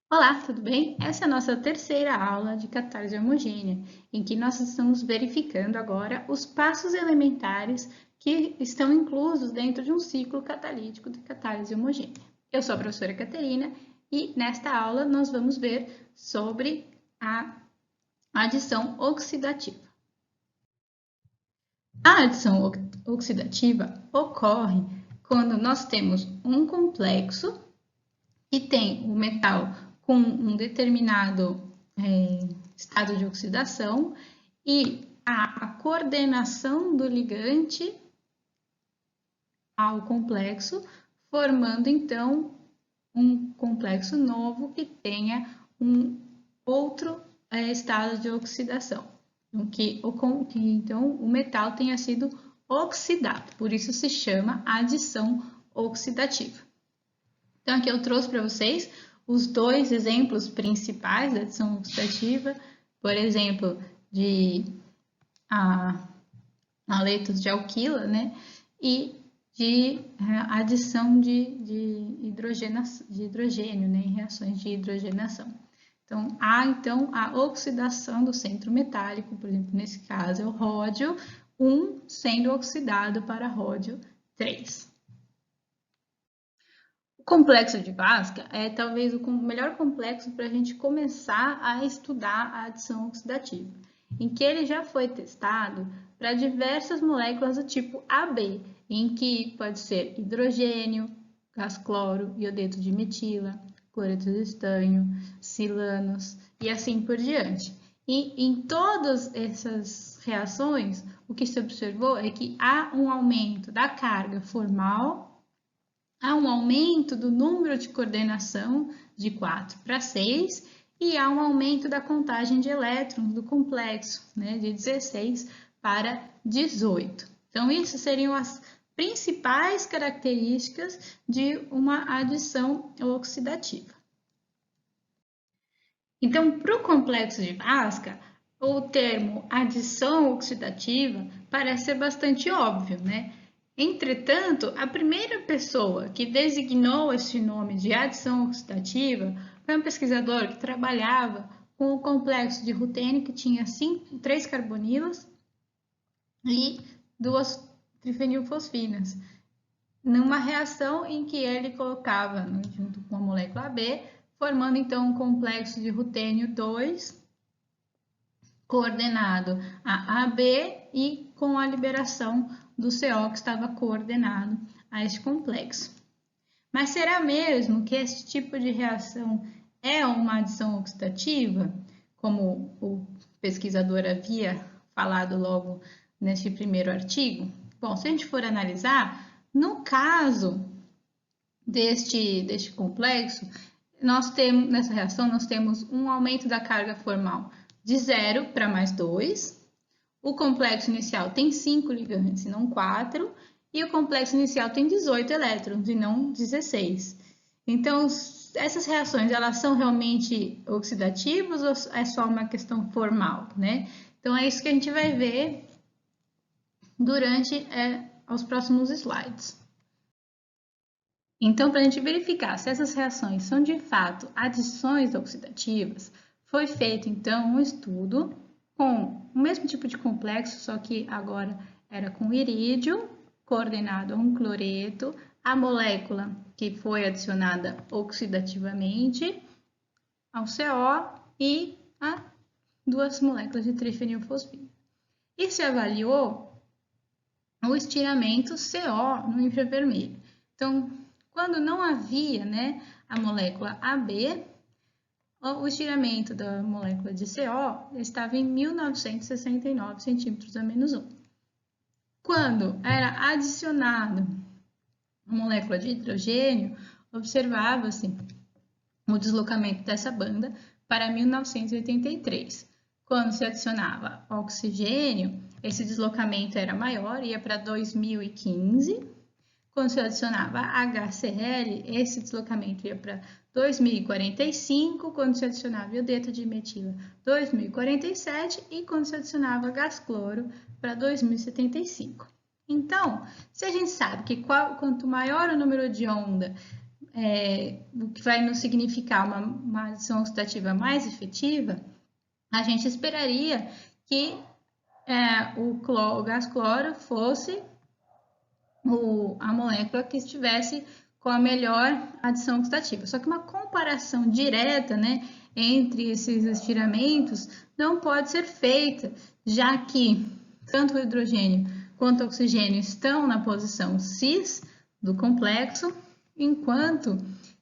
Olá, tudo bem? Essa é a nossa terceira aula de catálise homogênea, em que nós estamos verificando agora os passos elementares que estão inclusos dentro de um ciclo catalítico de catálise homogênea. Eu sou a professora Caterina e nesta aula nós vamos ver sobre a adição oxidativa. A adição oxidativa ocorre quando nós temos um complexo que tem o metal com um determinado estado de oxidação e a coordenação do ligante ao complexo, formando então um complexo novo que tenha um outro estado de oxidação, que então o metal tenha sido oxidado, por isso se chama adição oxidativa. Então, aqui eu trouxe para vocês os dois exemplos principais da adição oxidativa, por exemplo, de aletos de alquila, né? E de adição de hidrogênio, né? Em reações de hidrogenação. Então, há então a oxidação do centro metálico, por exemplo, nesse caso é o ródio 1 sendo oxidado para ródio 3. O complexo de Vasca é talvez o melhor complexo para a gente começar a estudar a adição oxidativa, em que ele já foi testado para diversas moléculas do tipo AB, em que pode ser hidrogênio, gás cloro, iodeto de metila, cloreto de estanho, silanos e assim por diante. E em todas essas reações, o que se observou é que há um aumento da carga formal, há um aumento do número de coordenação de 4 para 6 e há um aumento da contagem de elétrons do complexo, né, de 16 para 18. Então, isso seriam as principais características de uma adição oxidativa. Então, para o complexo de Vasca, o termo adição oxidativa parece ser bastante óbvio, né? Entretanto, a primeira pessoa que designou esse nome de adição oxidativa foi um pesquisador que trabalhava com o complexo de rutênio, que tinha 3 carbonilas e 2 trifenilfosfinas, numa reação em que ele colocava junto com a molécula B, formando então um complexo de rutênio 2, coordenado a AB e com a liberação do CO que estava coordenado a este complexo. Mas será mesmo que esse tipo de reação é uma adição oxidativa, como o pesquisador havia falado logo neste primeiro artigo? Bom, se a gente for analisar, no caso deste complexo, nessa reação nós temos um aumento da carga formal de 0 para mais 2. O complexo inicial tem 5 ligantes e não 4. E o complexo inicial tem 18 elétrons e não 16. Então, essas reações, elas são realmente oxidativas ou é só uma questão formal, né? Então, é isso que a gente vai ver durante os próximos slides. Então, para a gente verificar se essas reações são de fato adições oxidativas, foi feito então um estudo com o mesmo tipo de complexo, só que agora era com irídio, coordenado a um cloreto, a molécula que foi adicionada oxidativamente ao CO e a 2 moléculas de trifenilfosfina. E se avaliou o estiramento CO no infravermelho. Então, quando não havia, né, a molécula AB, o estiramento da molécula de CO estava em 1969 centímetros a menos 1. Quando era adicionado a molécula de hidrogênio, observava-se o deslocamento dessa banda para 1983. Quando se adicionava oxigênio, esse deslocamento era maior, ia para 2015. Quando se adicionava HCl, esse deslocamento ia para 2045, quando se adicionava iodeto de metila, 2047 e quando se adicionava gás cloro para 2075. Então, se a gente sabe que quanto maior o número de onda o que vai nos significar uma adição oxidativa mais efetiva, a gente esperaria que o gás cloro fosse a molécula que estivesse com a melhor adição oxidativa. Só que uma comparação direta, né, entre esses estiramentos não pode ser feita, já que tanto o hidrogênio quanto o oxigênio estão na posição cis do complexo, enquanto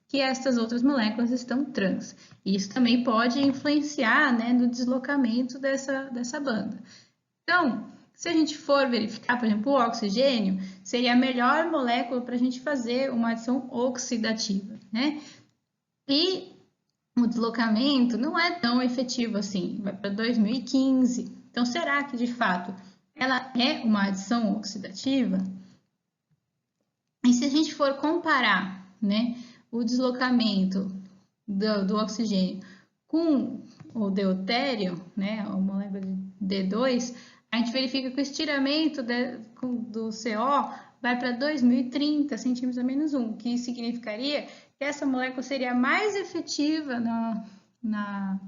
que estas outras moléculas estão trans. Isso também pode influenciar, né, no deslocamento dessa banda. Então, se a gente for verificar, por exemplo, o oxigênio, seria a melhor molécula para a gente fazer uma adição oxidativa, né? E o deslocamento não é tão efetivo assim, vai para 2015. Então, será que de fato ela é uma adição oxidativa? E se a gente for comparar, né, o deslocamento do oxigênio com o deutério, né, a molécula de D2, a gente verifica que o estiramento do CO vai para 2030 centímetros a menos 1, que significaria que essa molécula seria mais efetiva na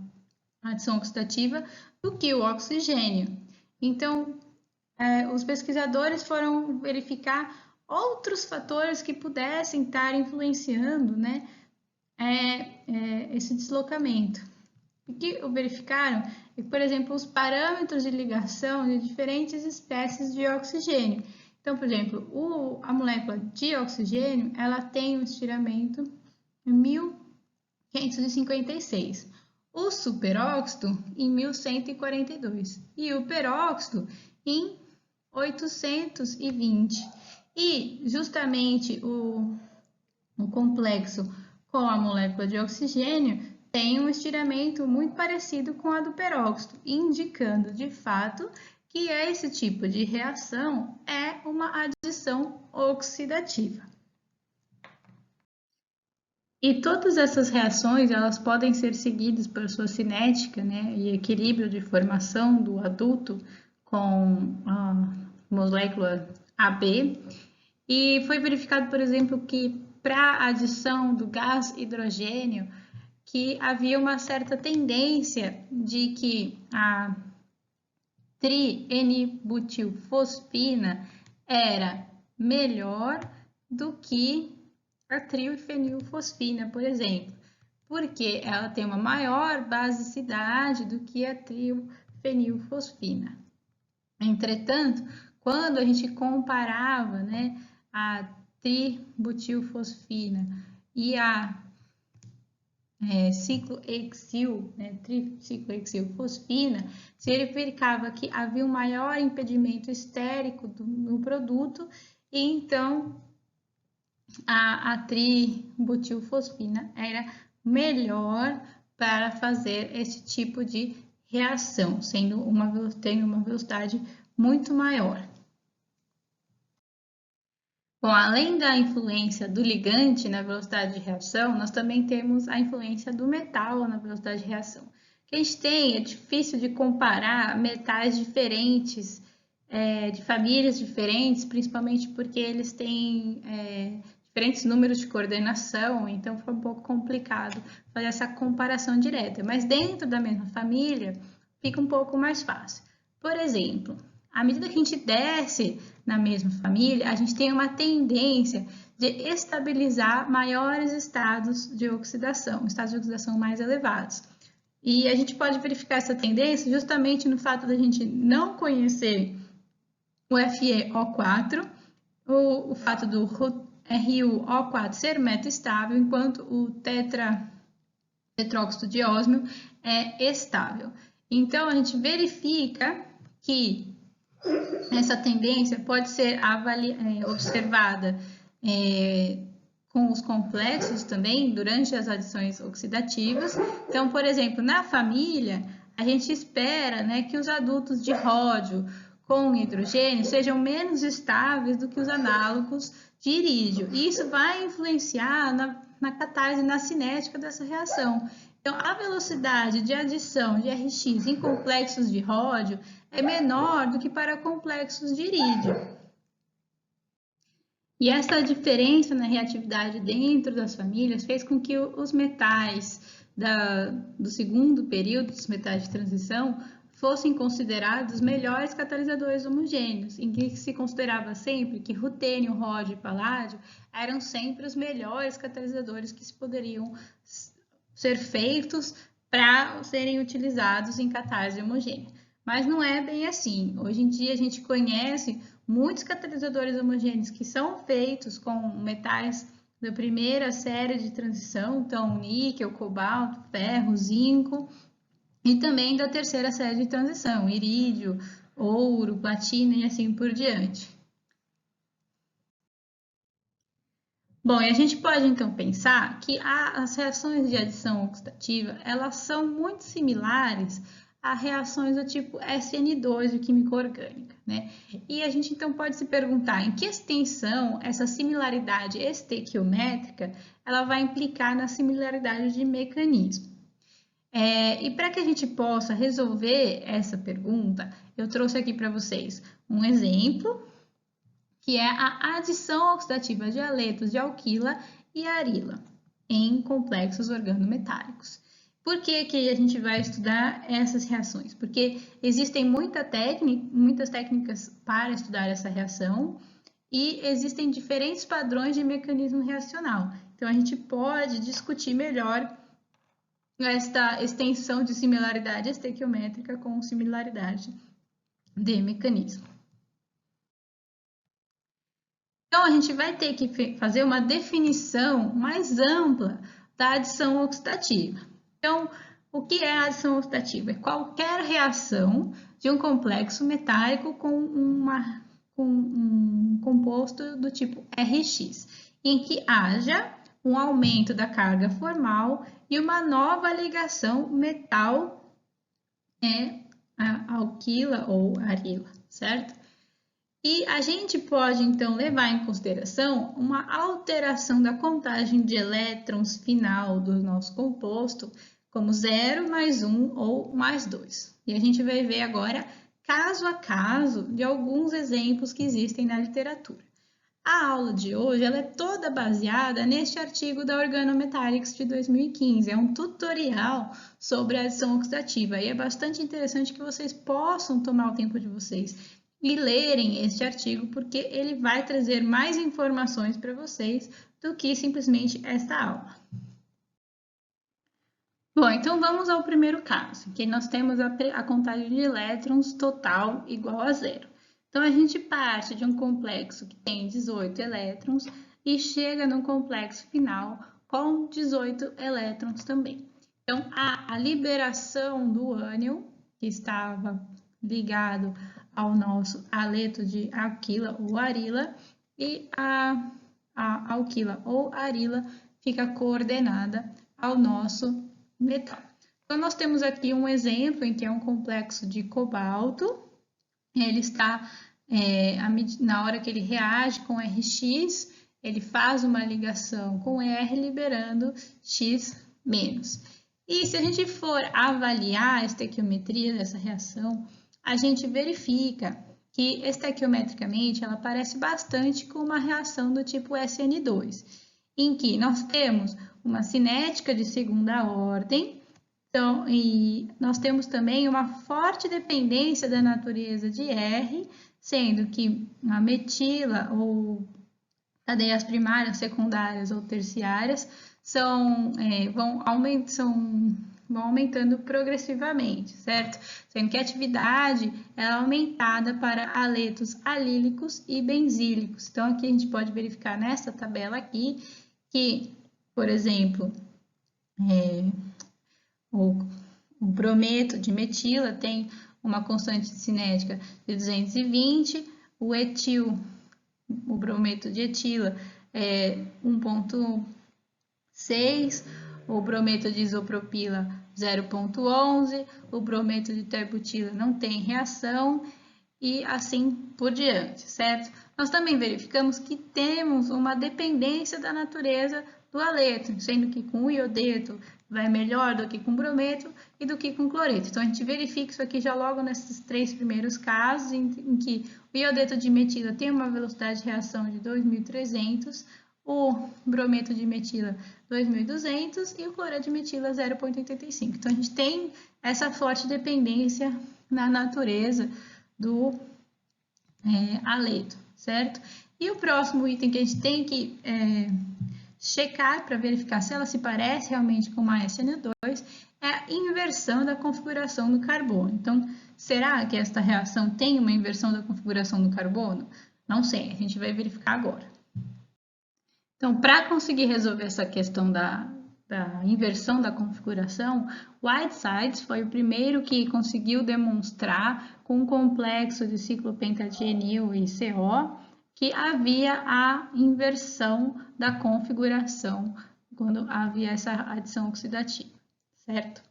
adição oxidativa do que o oxigênio. Então, os pesquisadores foram verificar outros fatores que pudessem estar influenciando, né, esse deslocamento. O que verificaram é que, por exemplo, os parâmetros de ligação de diferentes espécies de oxigênio. Então, por exemplo, a molécula de oxigênio, ela tem um estiramento em 1556, o superóxido em 1142 e o peróxido em 820. E justamente o complexo com a molécula de oxigênio tem um estiramento muito parecido com a do peróxido, indicando de fato que esse tipo de reação é uma adição oxidativa. E todas essas reações, elas podem ser seguidas por sua cinética, né, e equilíbrio de formação do adulto com a molécula AB. E foi verificado, por exemplo, que para a adição do gás hidrogênio, que havia uma certa tendência de que a tri-N-butilfosfina era melhor do que a triofenilfosfina, por exemplo, porque ela tem uma maior basicidade do que a triofenilfosfina. Entretanto, quando a gente comparava, né, a tributilfosfina e a ciclohexil, né, triciclohexilfosfina, se verificava que havia um maior impedimento estérico no produto, e então a tributilfosfina era melhor para fazer esse tipo de reação, tendo uma velocidade muito maior. Bom, além da influência do ligante na velocidade de reação, nós também temos a influência do metal na velocidade de reação. O que a gente tem é difícil de comparar metais diferentes, de famílias diferentes, principalmente porque eles têm diferentes números de coordenação, então foi um pouco complicado fazer essa comparação direta. Mas dentro da mesma família, fica um pouco mais fácil. Por exemplo, à medida que a gente desce na mesma família, a gente tem uma tendência de estabilizar maiores estados de oxidação mais elevados. E a gente pode verificar essa tendência justamente no fato da gente não conhecer o FeO4, o fato do RuO4 ser metaestável, enquanto o tetróxido de ósmio é estável. Então, a gente verifica que essa tendência pode ser observada com os complexos também durante as adições oxidativas. Então, por exemplo, na família, a gente espera, né, que os adultos de ródio com hidrogênio sejam menos estáveis do que os análogos de irídio. E isso vai influenciar na catarse, na cinética dessa reação. Então, a velocidade de adição de RX em complexos de ródio é menor do que para complexos de irídio. E essa diferença na reatividade dentro das famílias fez com que os metais do segundo período, os metais de transição, fossem considerados melhores catalisadores homogêneos, em que se considerava sempre que rutênio, ródio e paládio eram sempre os melhores catalisadores que se poderiam ser feitos para serem utilizados em catálise homogênea. Mas não é bem assim. Hoje em dia a gente conhece muitos catalisadores homogêneos que são feitos com metais da primeira série de transição, então níquel, cobalto, ferro, zinco, e também da terceira série de transição, irídio, ouro, platina e assim por diante. Bom, e a gente pode então pensar que as reações de adição oxidativa, elas são muito similares a reações do tipo SN2 de química orgânica, né? E a gente então pode se perguntar em que extensão essa similaridade estequiométrica ela vai implicar na similaridade de mecanismo. E para que a gente possa resolver essa pergunta, eu trouxe aqui para vocês um exemplo, que é a adição oxidativa de haletos de alquila e arila em complexos organometálicos. Por que a gente vai estudar essas reações? Porque existem muitas técnicas para estudar essa reação e existem diferentes padrões de mecanismo reacional. Então, a gente pode discutir melhor esta extensão de similaridade estequiométrica com similaridade de mecanismo. Então, a gente vai ter que fazer uma definição mais ampla da adição oxidativa. Então, o que é a adição oxidativa? É qualquer reação de um complexo metálico com um composto do tipo RX, em que haja um aumento da carga formal e uma nova ligação metal alquila ou arila, certo? E a gente pode, então, levar em consideração uma alteração da contagem de elétrons final do nosso composto, como 0, mais 1 ou mais 2. E a gente vai ver agora, caso a caso, de alguns exemplos que existem na literatura. A aula de hoje ela é toda baseada neste artigo da Organometallics de 2015. É um tutorial sobre a adição oxidativa e é bastante interessante que vocês possam tomar o tempo de vocês e lerem este artigo, porque ele vai trazer mais informações para vocês do que simplesmente esta aula. Bom, então vamos ao primeiro caso, que nós temos a contagem de elétrons total igual a 0. Então, a gente parte de um complexo que tem 18 elétrons e chega num complexo final com 18 elétrons também. Então, a liberação do ânion, que estava ligado ao nosso haleto de alquila ou arila, e a alquila ou arila fica coordenada ao nosso metal. Então, nós temos aqui um exemplo em que é um complexo de cobalto, ele está, na hora que ele reage com RX, ele faz uma ligação com R, liberando X-. E se a gente for avaliar a estequiometria dessa reação, a gente verifica que estequiometricamente ela parece bastante com uma reação do tipo SN2, em que nós temos uma cinética de segunda ordem, então, e nós temos também uma forte dependência da natureza de R, sendo que a metila ou cadeias primárias, secundárias ou terciárias vão aumentando progressivamente, certo? Sendo que a atividade é aumentada para haletos alílicos e benzílicos. Então, aqui a gente pode verificar nessa tabela aqui que, por exemplo, o brometo de metila tem uma constante cinética de 220, o brometo de etila é 1,6, o brometo de isopropila 0,11, o brometo de terbutila não tem reação e assim por diante, certo? Nós também verificamos que temos uma dependência da natureza do haleto, sendo que com o iodeto vai melhor do que com brometo e do que com cloreto. Então, a gente verifica isso aqui já logo nesses 3 primeiros casos, em que O iodeto de metila tem uma velocidade de reação de 2.300, o brometo de metila 2.200 e o cloreto de metila 0,85. Então, a gente tem essa forte dependência na natureza do haleto, certo? E o próximo item que a gente tem que checar para verificar se ela se parece realmente com uma SN2 é a inversão da configuração do carbono. Então, será que esta reação tem uma inversão da configuração do carbono? Não sei, a gente vai verificar agora. Então, para conseguir resolver essa questão da inversão da configuração, Whitesides foi o primeiro que conseguiu demonstrar com um complexo de ciclopentadienil e CO que havia a inversão da configuração quando havia essa adição oxidativa, certo?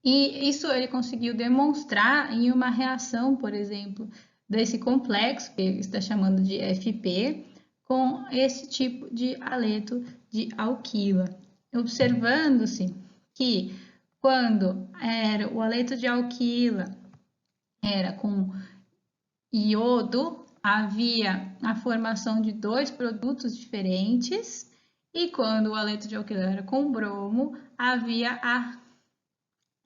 E isso ele conseguiu demonstrar em uma reação, por exemplo, desse complexo, que ele está chamando de FP, com esse tipo de haleto de alquila, observando-se que quando o haleto de alquila era com iodo, havia a formação de dois produtos diferentes, e quando o haleto de alquila era com bromo, havia a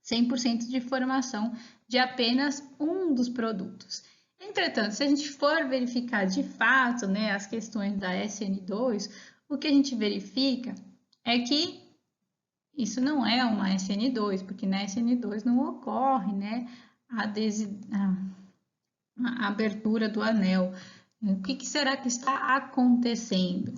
100% de formação de apenas um dos produtos. Entretanto, se a gente for verificar de fato, as questões da SN2, o que a gente verifica é que isso não é uma SN2, porque na SN2 não ocorre, a abertura do anel. O que será que está acontecendo?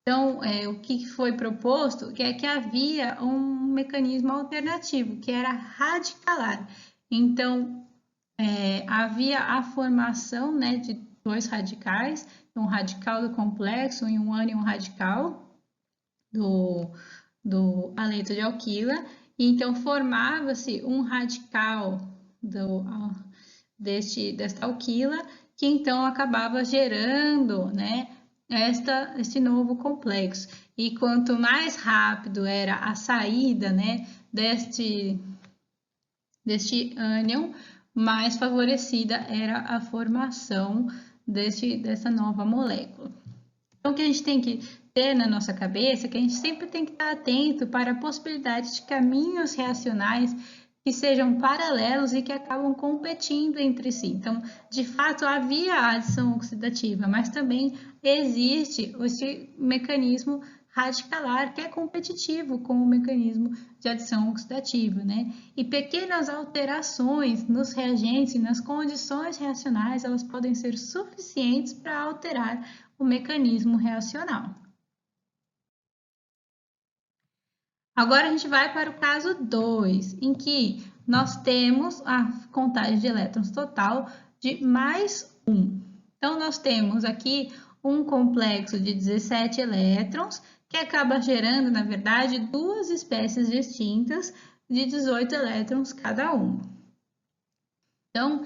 Então, o que foi proposto é que havia um mecanismo alternativo, que era radicalar. Então, havia a formação de dois radicais, um radical do complexo e um ânion radical do haleto de alquila, e então formava-se um radical desta alquila, que então acabava gerando este novo complexo. E quanto mais rápido era a saída deste ânion, mais favorecida era a formação dessa nova molécula. Então, o que a gente tem que ter na nossa cabeça é que a gente sempre tem que estar atento para a possibilidade de caminhos reacionais que sejam paralelos e que acabam competindo entre si. Então, de fato, havia a adição oxidativa, mas também existe esse mecanismo radicalar que é competitivo com o mecanismo de adição oxidativa, E pequenas alterações nos reagentes e nas condições reacionais, elas podem ser suficientes para alterar o mecanismo reacional. Agora a gente vai para o caso 2, em que nós temos a contagem de elétrons total de mais 1. Então, nós temos aqui um complexo de 17 elétrons, que acaba gerando, na verdade, duas espécies distintas de 18 elétrons cada uma. Então,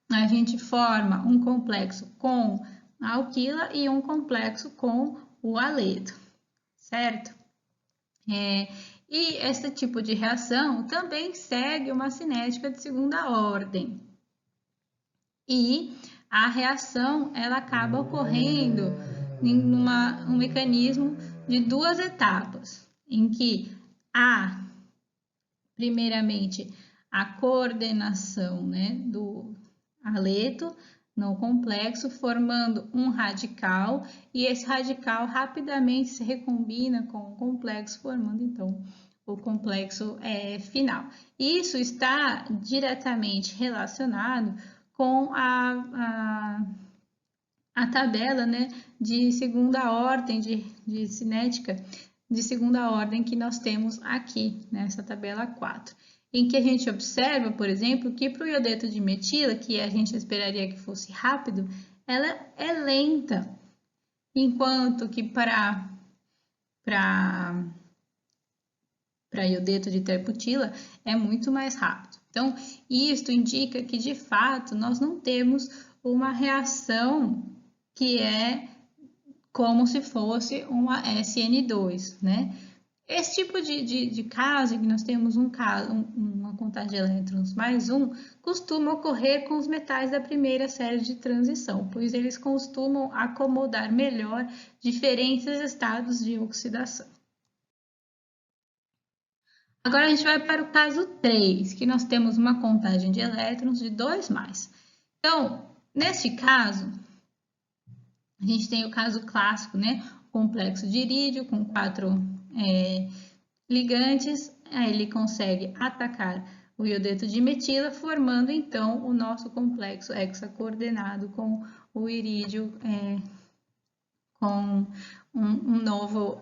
a gente forma um complexo com a alquila e um complexo com o haleto, certo? E esse tipo de reação também segue uma cinética de segunda ordem. E a reação ela acaba ocorrendo em um mecanismo de duas etapas, em que há, primeiramente, a coordenação do haleto no complexo, formando um radical, e esse radical rapidamente se recombina com o complexo, formando então o complexo final. Isso está diretamente relacionado com a tabela de segunda ordem, de cinética de segunda ordem que nós temos aqui, nessa tabela 4. Em que a gente observa, por exemplo, que para o iodeto de metila, que a gente esperaria que fosse rápido, ela é lenta, enquanto que para iodeto de terputila é muito mais rápido. Então, isto indica que, de fato, nós não temos uma reação que é como se fosse uma SN2, esse tipo de caso, em que nós temos uma contagem de elétrons mais um, costuma ocorrer com os metais da primeira série de transição, pois eles costumam acomodar melhor diferentes estados de oxidação. Agora a gente vai para o caso 3, que nós temos uma contagem de elétrons de 2+. Então, neste caso, a gente tem o caso clássico, né? O complexo de irídio com 4 ligantes, aí ele consegue atacar o iodeto de metila, formando então o nosso complexo hexacoordenado com o irídio com um novo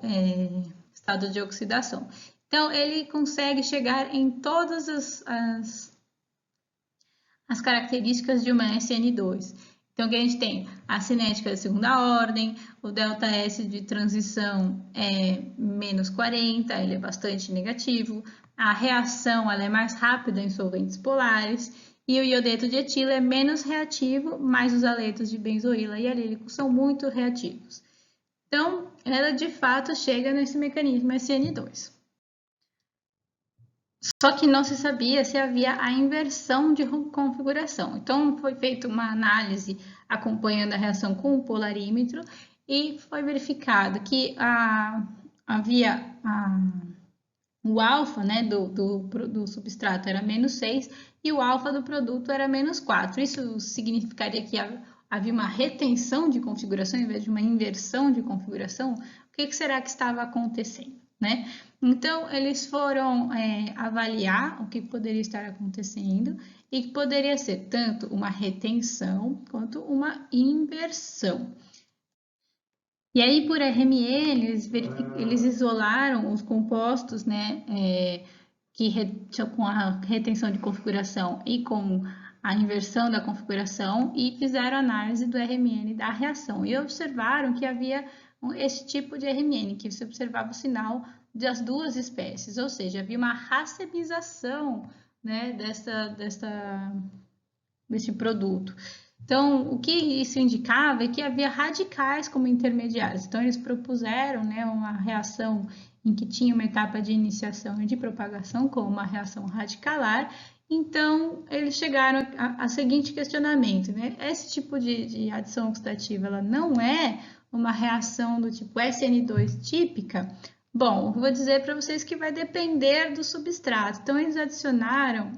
estado de oxidação. Então, ele consegue chegar em todas as características de uma SN2. Então, que a gente tem a cinética de segunda ordem, o ΔS de transição é menos 40, ele é bastante negativo, a reação ela é mais rápida em solventes polares, e o iodeto de etila é menos reativo, mas os aletos de benzoíla e alílico são muito reativos. Então, ela de fato chega nesse mecanismo SN2. Só que não se sabia se havia a inversão de configuração. Então, foi feita uma análise acompanhando a reação com o polarímetro e foi verificado que havia o alfa, né, do substrato era -6 e o alfa do produto era -4. Isso significaria que havia uma retenção de configuração em vez de uma inversão de configuração. O que será que estava acontecendo, né? Então, eles foram avaliar o que poderia estar acontecendo e que poderia ser tanto uma retenção quanto uma inversão. E aí, por RME, eles isolaram os compostos, né, com a retenção de configuração e com a inversão da configuração e fizeram análise do RMN da reação. E observaram que havia esse tipo de RMN, que se observava o sinal das duas espécies, ou seja, havia uma racemização, né, desse produto. Então, o que isso indicava é que havia radicais como intermediários. Então, eles propuseram, né, uma reação em que tinha uma etapa de iniciação e de propagação, como uma reação radicalar. Então, eles chegaram a seguinte questionamento, né? Esse tipo de adição oxidativa, ela não é uma reação do tipo SN2 típica? Bom, vou dizer para vocês que vai depender do substrato. Então, eles adicionaram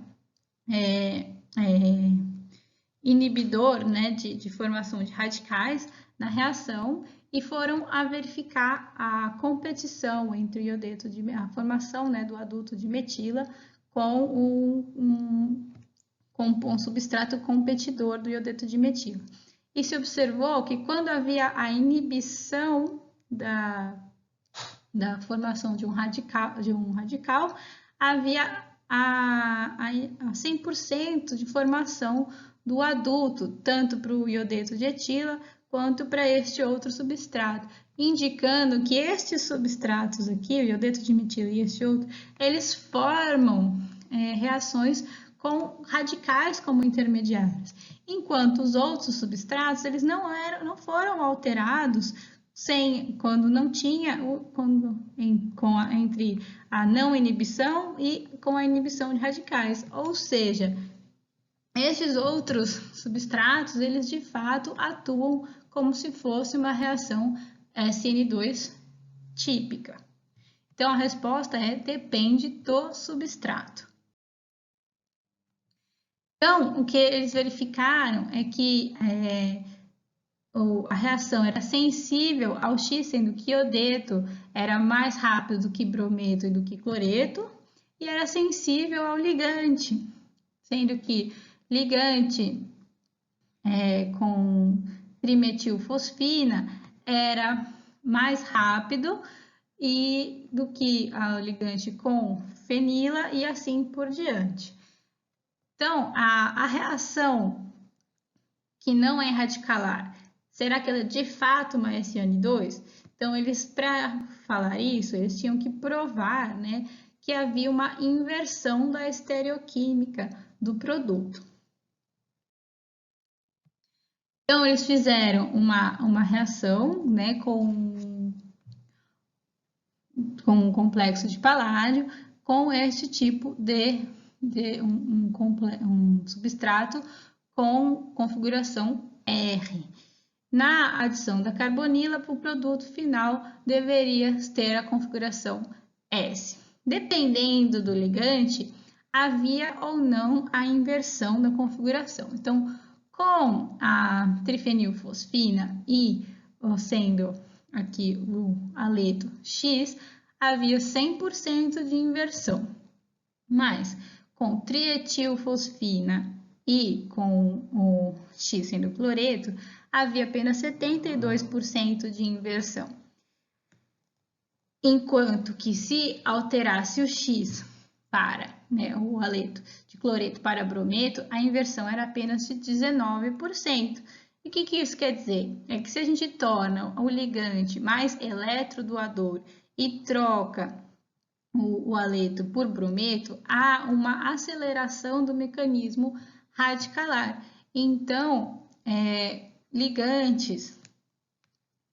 inibidor, né, de formação de radicais na reação e foram a verificar a competição entre o iodeto a formação, né, do adulto de metila com um substrato competidor do iodeto de metila. E se observou que quando havia a inibição da formação de um radical, havia a 100% de formação do adulto, tanto para o iodeto de etila quanto para este outro substrato, indicando que estes substratos aqui, o iodeto de metila e este outro, eles formam reações com radicais como intermediários, enquanto os outros substratos eles não foram alterados quando não tinha entre a não inibição e com a inibição de radicais, ou seja, esses outros substratos eles de fato atuam como se fosse uma reação SN2 típica. Então a resposta depende do substrato. Então, o que eles verificaram é que a reação era sensível ao X, sendo que iodeto era mais rápido do que brometo e do que cloreto, e era sensível ao ligante, sendo que ligante com trimetilfosfina era mais rápido do que o ligante com fenila e assim por diante. Então, a reação que não é radicalar, será que ela é de fato uma SN2? Então, para falar isso, eles tinham que provar, né, que havia uma inversão da estereoquímica do produto. Então, eles fizeram uma reação, né, com com um complexo de paládio com este tipo de um substrato com configuração R. Na adição da carbonila, o produto final deveria ter a configuração S. Dependendo do ligante, havia ou não a inversão da configuração. Então, com a trifenilfosfina e sendo aqui o haleto X, havia 100% de inversão. Mas com trietilfosfina e com o X sendo cloreto, havia apenas 72% de inversão. Enquanto que se alterasse o X para o haleto de cloreto para brometo, a inversão era apenas de 19%. E o que isso quer dizer? É que se a gente torna o ligante mais eletrodoador e troca o haleto por brometo, há uma aceleração do mecanismo radicalar. Então, ligantes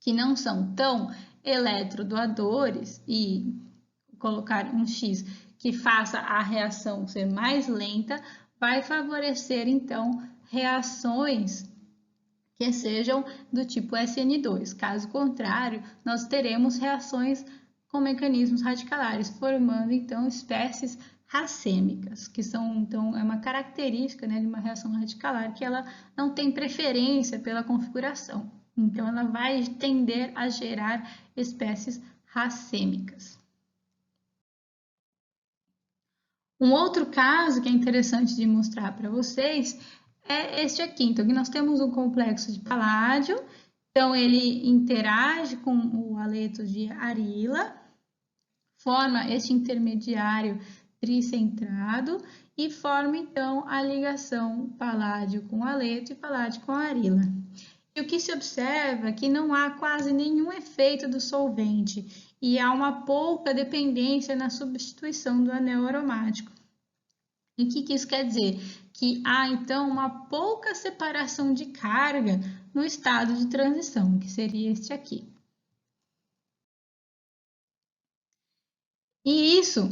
que não são tão eletrodoadores e colocar um X que faça a reação ser mais lenta, vai favorecer, então, reações que sejam do tipo SN2. Caso contrário, nós teremos reações com mecanismos radicalares, formando, então, espécies racêmicas, que são, então, é uma característica de uma reação radicalar, que ela não tem preferência pela configuração. Então, ela vai tender a gerar espécies racêmicas. Um outro caso que é interessante de mostrar para vocês é este aqui. Então, aqui nós temos um complexo de paládio. Então, ele interage com o haleto de arila, forma este intermediário tricentrado e forma, então, a ligação paládio com haleto e paládio com arila. E o que se observa é que não há quase nenhum efeito do solvente e há uma pouca dependência na substituição do anel aromático. E o que isso quer dizer? Que há, então, uma pouca separação de carga no estado de transição, que seria este aqui. E isso,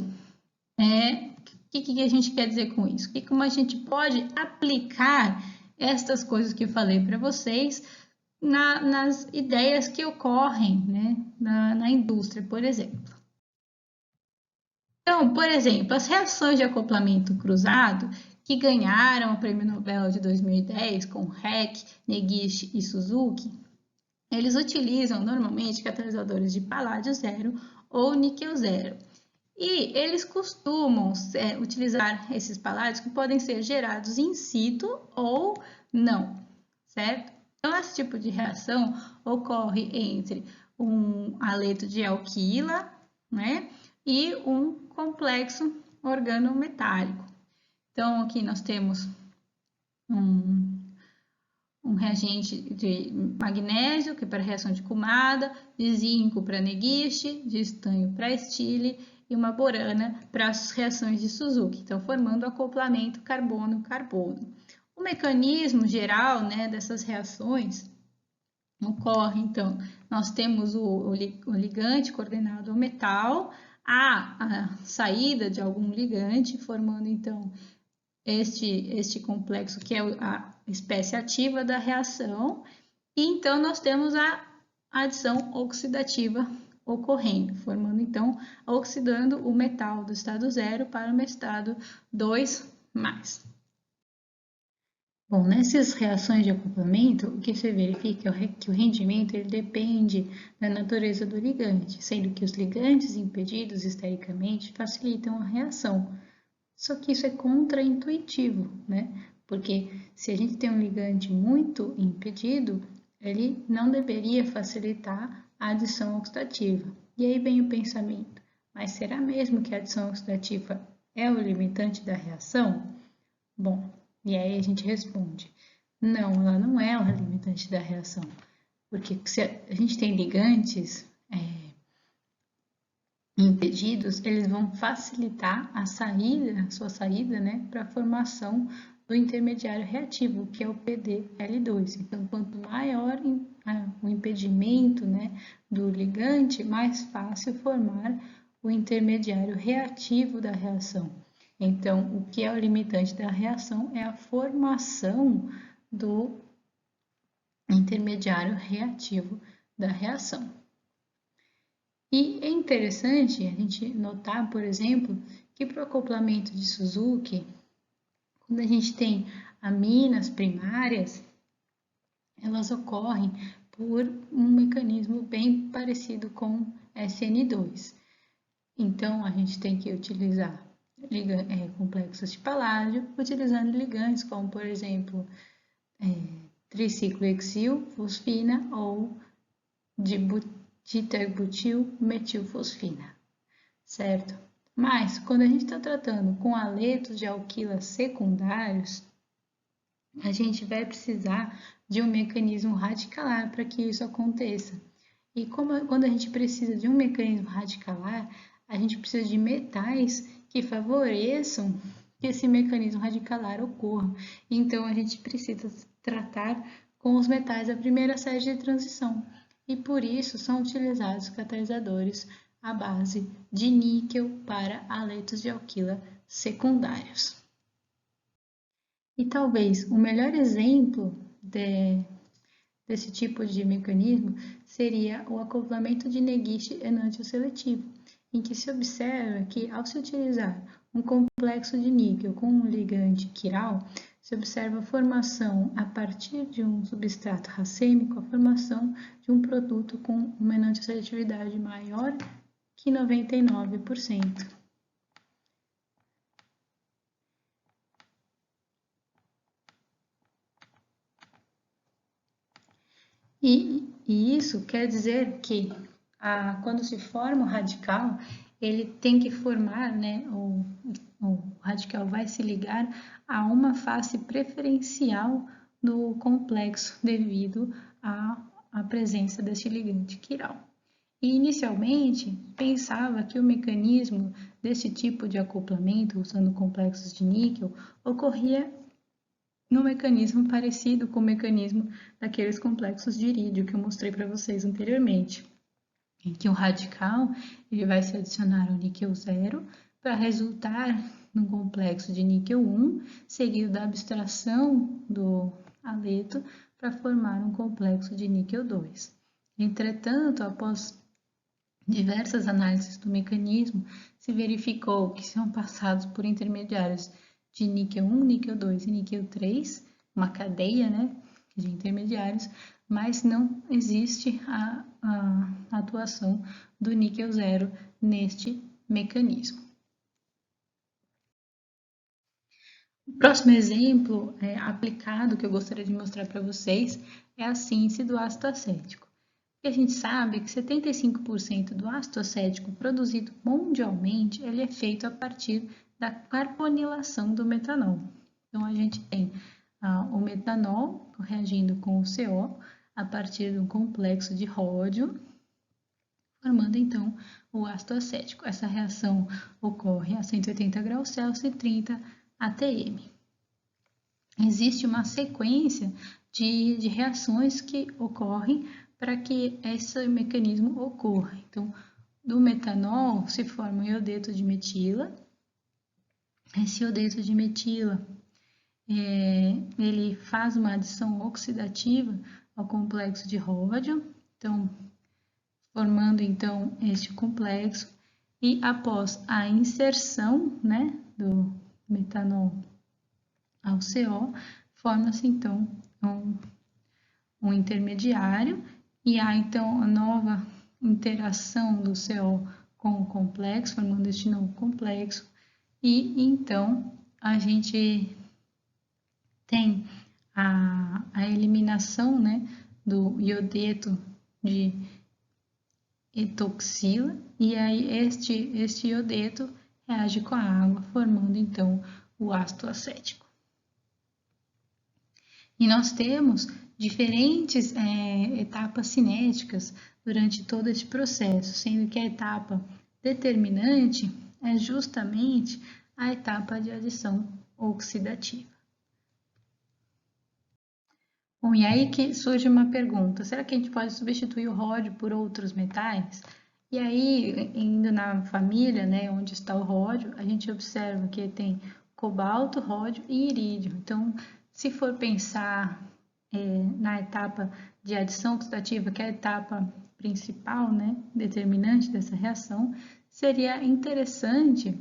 o que a gente quer dizer com isso? Como a gente pode aplicar estas coisas que eu falei para vocês nas ideias que ocorrem na indústria, por exemplo. Então, por exemplo, as reações de acoplamento cruzado que ganharam o Prêmio Nobel de 2010 com Heck, Negishi e Suzuki, eles utilizam normalmente catalisadores de paládio zero ou níquel zero. E eles costumam utilizar esses paládios que podem ser gerados in situ ou não, certo? Então, esse tipo de reação ocorre entre um haleto de alquila, e um complexo organometálico. Então, aqui nós temos um reagente de magnésio, que é para reação de Kumada, de zinco para Negishi, de estanho para Stille e uma borana para as reações de Suzuki, então formando o acoplamento carbono-carbono. O mecanismo geral dessas reações ocorre, então, nós temos o ligante coordenado ao metal, a saída de algum ligante, formando, então, este complexo que é a espécie ativa da reação, e então nós temos a adição oxidativa ocorrendo, formando então, oxidando o metal do estado 0 para o estado 2+. Bom, nessas reações de acoplamento, o que se verifica é que o rendimento ele depende da natureza do ligante, sendo que os ligantes impedidos estericamente facilitam a reação. Só que isso é contraintuitivo, Porque se a gente tem um ligante muito impedido, ele não deveria facilitar a adição oxidativa. E aí vem o pensamento, mas será mesmo que a adição oxidativa é o limitante da reação? Bom, e aí a gente responde, não, ela não é o limitante da reação, porque se a gente tem ligantes impedidos, eles vão facilitar a sua saída, para a formação do intermediário reativo, que é o PDL2. Então, quanto maior o impedimento, né, do ligante, mais fácil formar o intermediário reativo da reação. Então, o que é o limitante da reação é a formação do intermediário reativo da reação. E é interessante a gente notar, por exemplo, que para o acoplamento de Suzuki, quando a gente tem aminas primárias, elas ocorrem por um mecanismo bem parecido com SN2. Então, a gente tem que utilizar complexos de paládio, utilizando ligantes como, por exemplo, triciclohexilfosfina ou diterbutil-metilfosfina, certo? Mas, quando a gente está tratando com aletos de alquilas secundários, a gente vai precisar de um mecanismo radicalar para que isso aconteça. E quando a gente precisa de um mecanismo radicalar, a gente precisa de metais que favoreçam que esse mecanismo radicalar ocorra. Então, a gente precisa tratar com os metais da primeira série de transição. E por isso são utilizados catalisadores à base de níquel para aletos de alquila secundários. E talvez o melhor exemplo desse tipo de mecanismo seria o acoplamento de Negishi enantioseletivo, seletivo, em que se observa que, ao se utilizar um complexo de níquel com um ligante quiral, se observa a formação, a partir de um substrato racêmico, a formação de um produto com uma enantioseletividade maior que 99%. E isso quer dizer que quando se forma o radical, ele tem que formar, né, o radical vai se ligar a uma face preferencial do complexo devido à presença desse ligante quiral. E inicialmente pensava que o mecanismo desse tipo de acoplamento, usando complexos de níquel, ocorria num mecanismo parecido com o mecanismo daqueles complexos de irídio que eu mostrei para vocês anteriormente, em que o radical ele vai se adicionar ao níquel 0 para resultar num complexo de níquel 1, seguido da abstração do aleto para formar um complexo de níquel 2. Entretanto, após diversas análises do mecanismo, se verificou que são passados por intermediários de níquel 1, níquel 2 e níquel 3, uma cadeia, né, de intermediários, mas não existe a atuação do níquel 0 neste mecanismo. O próximo exemplo aplicado que eu gostaria de mostrar para vocês é a síntese do ácido acético. E a gente sabe que 75% do ácido acético produzido mundialmente ele é feito a partir da carbonilação do metanol. Então, a gente tem o metanol reagindo com o CO a partir de um complexo de ródio, formando então o ácido acético. Essa reação ocorre a 180 graus Celsius e 30 atm. Existe uma sequência de reações que ocorrem para que esse mecanismo ocorra. Então, do metanol se forma o iodeto de metila. Esse iodeto de metila, ele faz uma adição oxidativa ao complexo de ródio, então, formando então este complexo, e após a inserção, né, do metanol ao CO, forma-se então um intermediário, e há então a nova interação do CO com o complexo, formando este novo complexo, e então a gente tem a eliminação, né, do iodeto de etoxila, e aí este iodeto reage com a água, formando então o ácido acético. E nós temos diferentes etapas cinéticas durante todo esse processo, sendo que a etapa determinante é justamente a etapa de adição oxidativa. Bom, e aí que surge uma pergunta: será que a gente pode substituir o ródio por outros metais? E aí, indo na família, né, onde está o ródio, a gente observa que tem cobalto, ródio e irídio. Então, se for pensar na etapa de adição oxidativa, que é a etapa principal, né, determinante dessa reação, seria interessante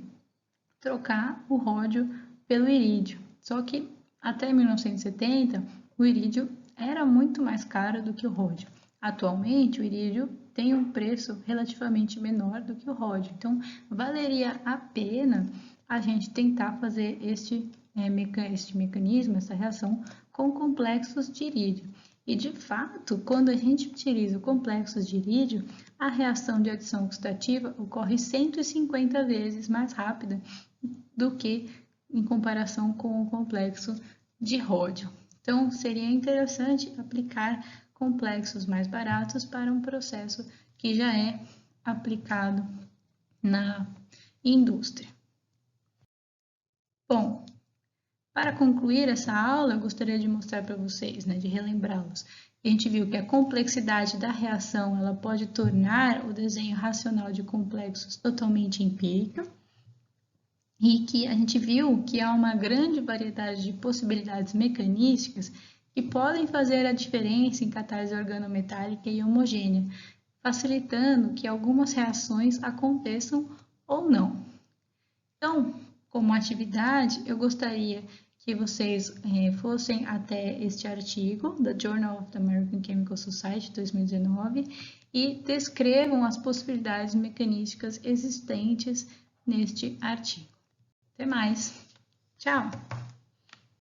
trocar o ródio pelo irídio. Só que até 1970, o irídio era muito mais caro do que o ródio. Atualmente, o irídio tem um preço relativamente menor do que o ródio. Então, valeria a pena a gente tentar fazer este mecanismo, essa reação, com complexos de irídio. E, de fato, quando a gente utiliza complexos de irídio, a reação de adição oxidativa ocorre 150 vezes mais rápida do que em comparação com o complexo de ródio. Então, seria interessante aplicar complexos mais baratos para um processo que já é aplicado na indústria. Bom, para concluir essa aula, eu gostaria de mostrar para vocês, de relembrá-los. A gente viu que a complexidade da reação ela pode tornar o desenho racional de complexos totalmente empírico, e que a gente viu que há uma grande variedade de possibilidades mecanísticas que podem fazer a diferença em catálise organometálica e homogênea, facilitando que algumas reações aconteçam ou não. Então, como atividade, eu gostaria que vocês fossem até este artigo da Journal of the American Chemical Society 2019 e descrevam as possibilidades mecanísticas existentes neste artigo. Até mais. Tchau!